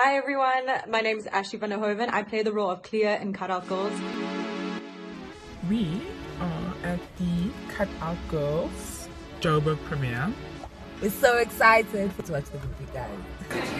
Hi everyone, my name is Ashley van der Hoven. I play the role of Clea in Cut Out Girls. We are at the Cut Out Girls Joburg premiere. We're so excited to watch the movie, guys.